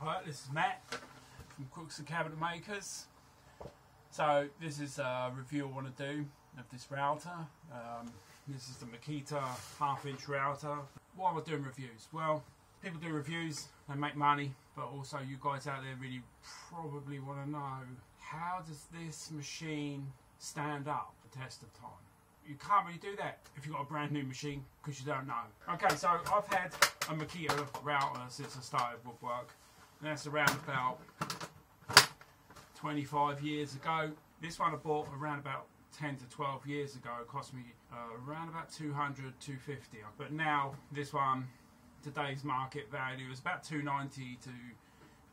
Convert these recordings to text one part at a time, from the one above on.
Hi, this is Matt from Cooks and Cabinet Makers. So this is a review I want to do of this router. This is the Makita 1/2 inch router. Why am I doing reviews? Well, people do reviews, they make money, but also you guys out there really probably want to know, how does this machine stand up the test of time? You can't really do that if you've got a brand new machine because you don't know. Okay, so I've had a Makita router since I started woodwork, and that's around about 25 years ago. This one I bought around about 10 to 12 years ago. It cost me around about 200, 250. But now this one, today's market value is about 290 to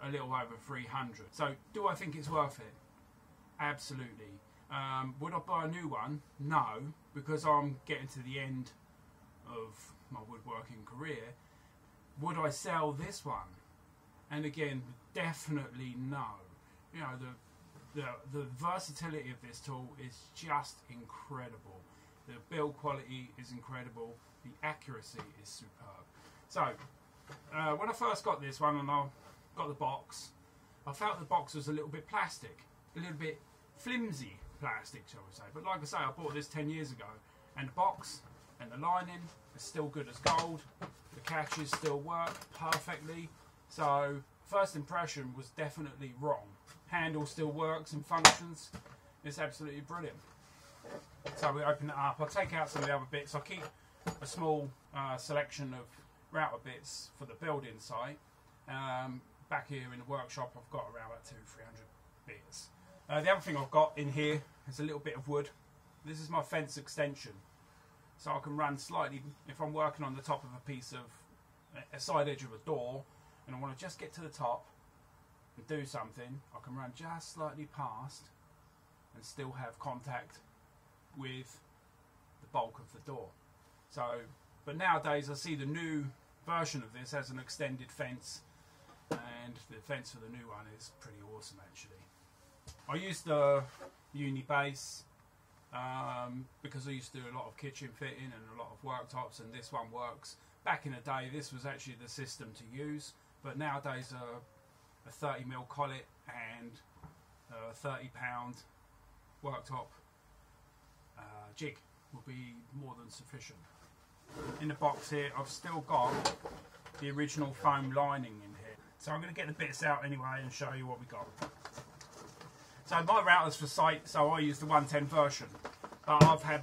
a little over 300. So do I think it's worth it? Absolutely. Would I buy a new one? No, because I'm getting to the end of my woodworking career. Would I sell this one? And again, definitely no. You know, the versatility of this tool is just incredible. The build quality is incredible. The accuracy is superb. So, when I first got this one and I got the box, I felt the box was a little bit plastic, a little bit flimsy plastic, shall we say. But like I say, I bought this 10 years ago, and the box and the lining is still good as gold. The catches still work perfectly. So, first impression was definitely wrong. Handle still works and functions. It's absolutely brilliant. So we open it up. I'll take out some of the other bits. I'll keep a small selection of router bits for the building site. Back here in the workshop, I've got around about 200-300 bits. The other thing I've got in here is a little bit of wood. This is my fence extension. So I can run slightly, if I'm working on the top of a piece of, a side edge of a door, and I want to just get to the top and do something, I can run just slightly past and still have contact with the bulk of the door. So, but nowadays I see the new version of this has an extended fence, and the fence for the new one is pretty awesome actually. I used the uni base because I used to do a lot of kitchen fitting and a lot of worktops, and this one works. Back in the day this was actually the system to use, but nowadays a 30mm collet and a 30-pound worktop jig will be more than sufficient. In the box here I've still got the original foam lining in here, so I'm going to get the bits out anyway and show you what we got. So my router's for site, so I use the 110 version, but I've had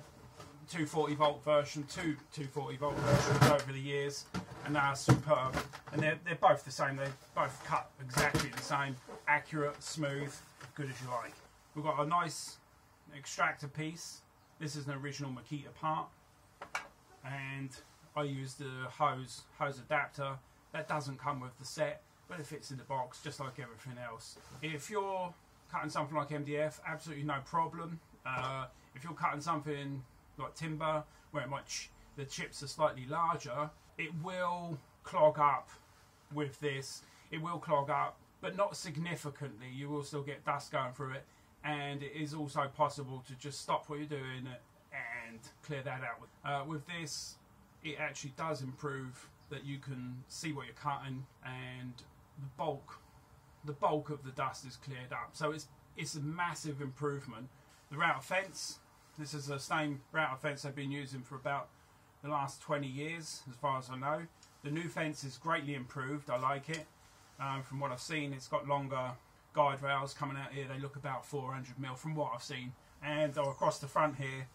240 volt version, two 240 volt versions over the years, and they are superb. And they're both the same. They both cut exactly the same, accurate, smooth, good as you like. We've got a nice extractor piece. This is an original Makita part, and I use the hose adapter. That doesn't come with the set, but it fits in the box just like everything else. If you're cutting something like MDF, absolutely no problem. If you're cutting something like timber, where it might the chips are slightly larger, it will clog up with this. It will clog up, but not significantly. You will still get dust going through it, and it is also possible to just stop what you're doing and clear that out. With this, it actually does improve that you can see what you're cutting, and the bulk of the dust is cleared up. So it's a massive improvement. The router fence, this is the same router fence I've been using for about the last 20 years, as far as I know. The new fence is greatly improved. I like it. From what I've seen, it's got longer guide rails coming out here. They look about 400mm from what I've seen. And across the front here,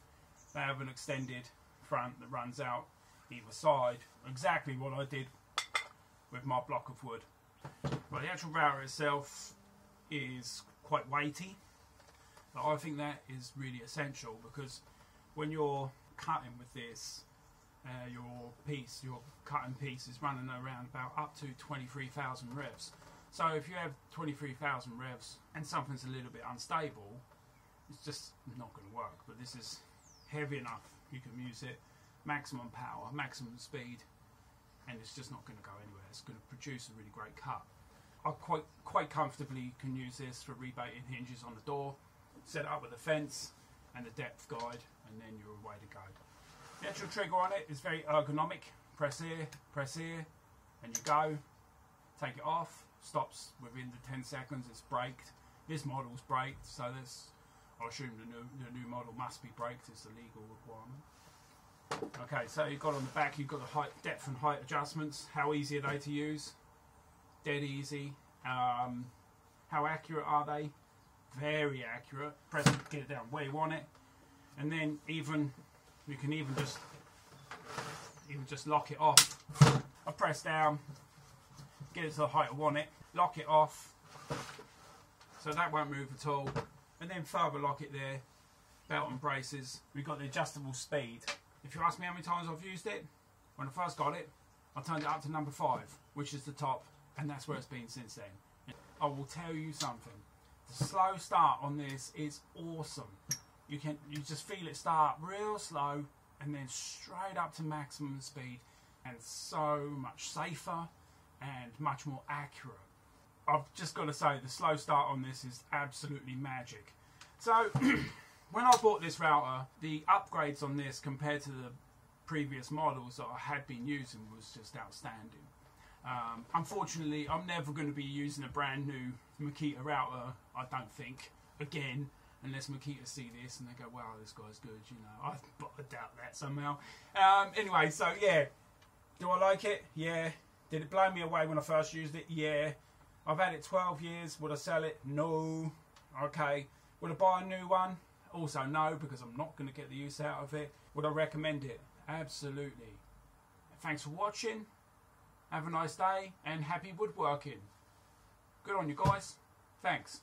they have an extended front that runs out either side. Exactly what I did with my block of wood. But the actual router itself is quite weighty. But I think that is really essential, because when you're cutting with this, your cutting piece is running around about up to 23,000 revs. So if you have 23,000 revs and something's a little bit unstable, it's just not going to work. But this is heavy enough, you can use it, maximum power, maximum speed, and it's just not going to go anywhere. It's going to produce a really great cut. I quite comfortably can use this for rebating hinges on the door, set it up with a fence and a depth guide, and then you're away to go. The actual trigger on it is very ergonomic. Press here, and you go. Take it off, stops within the 10 seconds. It's braked. This model's braked, so this, I assume the new model must be braked. It's a legal requirement. Okay, so you've got on the back, you've got the height, depth and height adjustments. How easy are they to use? Dead easy. How accurate are they? Very accurate. Press it, get it down where you want it, and then you can even just lock it off. I press down, get it to the height I want it, lock it off, so that won't move at all, and then further lock it there. Belt and braces. We've got the adjustable speed. If you ask me how many times I've used it, when I first got it, I turned it up to number 5, which is the top, and that's where it's been since then. I will tell you something. The slow start on this is awesome. You just feel it start real slow and then straight up to maximum speed, and so much safer and much more accurate. I've just got to say, the slow start on this is absolutely magic. So when I bought this router, the upgrades on this compared to the previous models that I had been using was just outstanding. Unfortunately, I'm never going to be using a brand new Makita router, I don't think, again, unless Makita see this and they go, wow, this guy's good, you know. I doubt that somehow. Anyway, so yeah, do I like it? Yeah. Did it blow me away when I first used it? Yeah. I've had it 12 years. Would I sell it? No. Okay. Would I buy a new one? Also no, because I'm not going to get the use out of it. Would I recommend it? Absolutely. Thanks for watching. Have a nice day and happy woodworking. Good on you guys. Thanks.